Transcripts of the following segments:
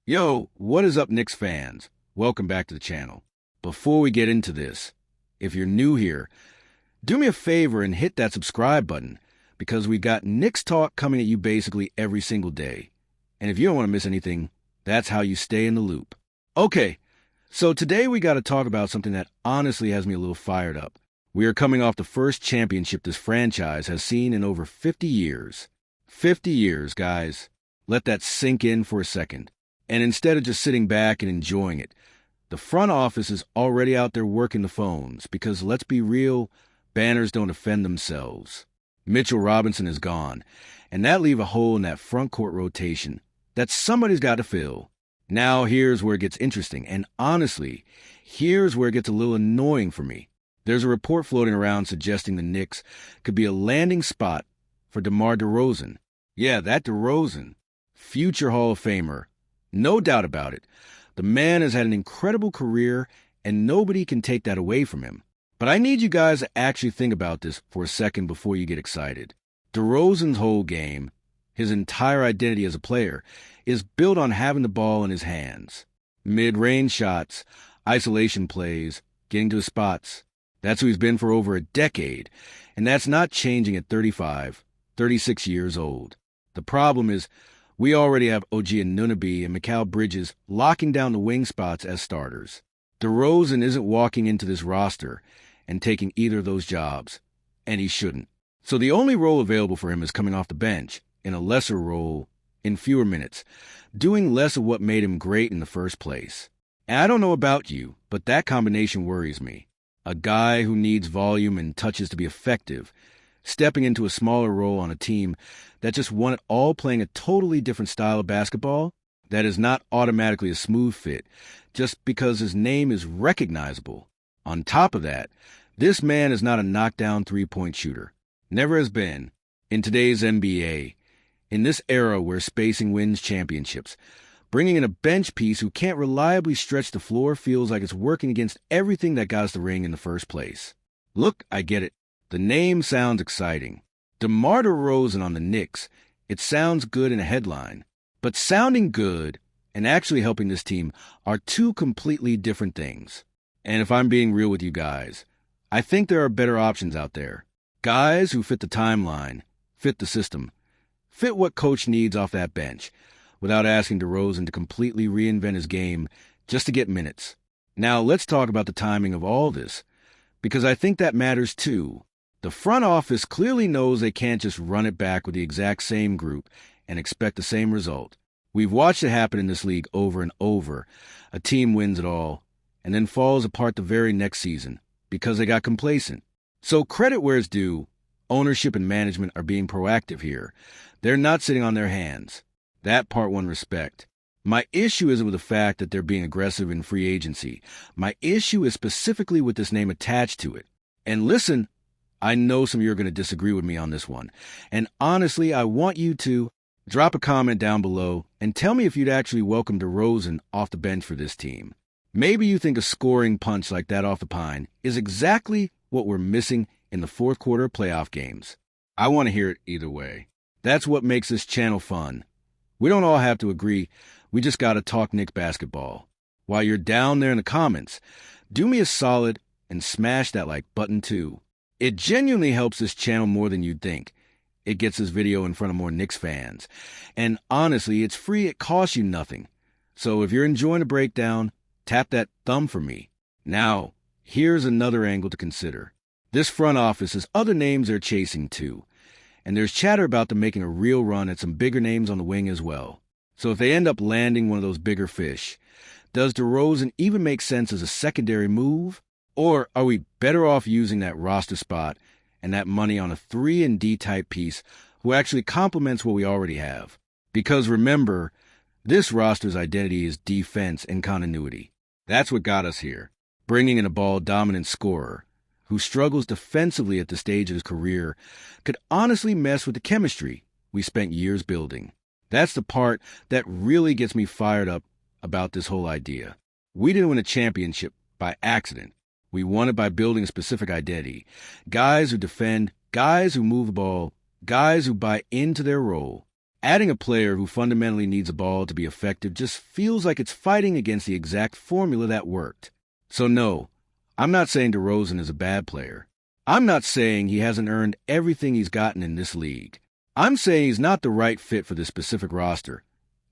Yo, what is up, Knicks fans? Welcome back to the channel. Before we get into this, if you're new here, do me a favor and hit that subscribe button because we got Knicks talk coming at you basically every single day. And if you don't want to miss anything, that's how you stay in the loop. Okay, so today we got to talk about something that honestly has me a little fired up. We are coming off the first championship this franchise has seen in over 50 years. 50 years, guys. Let that sink in for a second. And instead of just sitting back and enjoying it, the front office is already out there working the phones because, let's be real, banners don't offend themselves. Mitchell Robinson is gone, and that leaves a hole in that front court rotation that somebody's got to fill. Now here's where it gets interesting, and honestly, here's where it gets a little annoying for me. There's a report floating around suggesting the Knicks could be a landing spot for DeMar DeRozan. Yeah, that DeRozan, future Hall of Famer. No doubt about it. The man has had an incredible career, and nobody can take that away from him. But I need you guys to actually think about this for a second before you get excited. DeRozan's whole game, his entire identity as a player, is built on having the ball in his hands. Mid-range shots, isolation plays, getting to his spots. That's who he's been for over a decade, and that's not changing at 35, 36 years old. The problem is, we already have OG Anunoby and Mikal Bridges locking down the wing spots as starters. DeRozan isn't walking into this roster and taking either of those jobs, and he shouldn't. So the only role available for him is coming off the bench, in a lesser role, in fewer minutes, doing less of what made him great in the first place. And I don't know about you, but that combination worries me. A guy who needs volume and touches to be effective, stepping into a smaller role on a team that just won it all playing a totally different style of basketball that is not automatically a smooth fit just because his name is recognizable. On top of that, this man is not a knockdown three-point shooter. Never has been. In today's NBA, in this era where spacing wins championships, bringing in a bench piece who can't reliably stretch the floor feels like it's working against everything that got us the ring in the first place. Look, I get it. The name sounds exciting. DeMar DeRozan on the Knicks, it sounds good in a headline. But sounding good and actually helping this team are two completely different things. And if I'm being real with you guys, I think there are better options out there. Guys who fit the timeline, fit the system, fit what coach needs off that bench, without asking DeRozan to completely reinvent his game just to get minutes. Now let's talk about the timing of all this, because I think that matters too. The front office clearly knows they can't just run it back with the exact same group and expect the same result. We've watched it happen in this league over and over. A team wins it all and then falls apart the very next season because they got complacent. So credit where it's due. Ownership and management are being proactive here. They're not sitting on their hands. That part won respect. My issue isn't with the fact that they're being aggressive in free agency. My issue is specifically with this name attached to it. And listen, I know some of you are going to disagree with me on this one. And honestly, I want you to drop a comment down below and tell me if you'd actually welcome DeRozan off the bench for this team. Maybe you think a scoring punch like that off the pine is exactly what we're missing in the fourth quarter playoff games. I want to hear it either way. That's what makes this channel fun. We don't all have to agree. We just got to talk Knicks basketball. While you're down there in the comments, do me a solid and smash that like button too. It genuinely helps this channel more than you'd think. It gets this video in front of more Knicks fans. And honestly, it's free. It costs you nothing. So if you're enjoying the breakdown, tap that thumb for me. Now, here's another angle to consider. This front office has other names they're chasing too. And there's chatter about them making a real run at some bigger names on the wing as well. So if they end up landing one of those bigger fish, does DeRozan even make sense as a secondary move? Or are we better off using that roster spot and that money on a 3-and-D type piece who actually complements what we already have? Because remember, this roster's identity is defense and continuity. That's what got us here. Bringing in a ball-dominant scorer who struggles defensively at this stage of his career could honestly mess with the chemistry we spent years building. That's the part that really gets me fired up about this whole idea. We didn't win a championship by accident. We won it by building a specific identity. Guys who defend, guys who move the ball, guys who buy into their role. Adding a player who fundamentally needs a ball to be effective just feels like it's fighting against the exact formula that worked. So no, I'm not saying Derozan is a bad player. I'm not saying he hasn't earned everything he's gotten in this league. I'm saying he's not the right fit for this specific roster,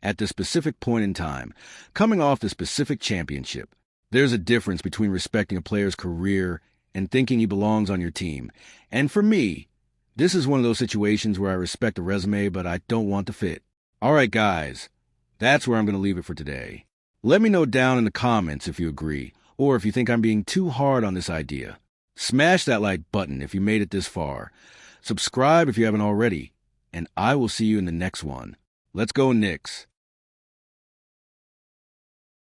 at this specific point in time, coming off the specific championship. There's a difference between respecting a player's career and thinking he belongs on your team. And for me, this is one of those situations where I respect the resume, but I don't want the fit. All right, guys, that's where I'm going to leave it for today. Let me know down in the comments if you agree, or if you think I'm being too hard on this idea. Smash that like button if you made it this far. Subscribe if you haven't already, and I will see you in the next one. Let's go, Knicks.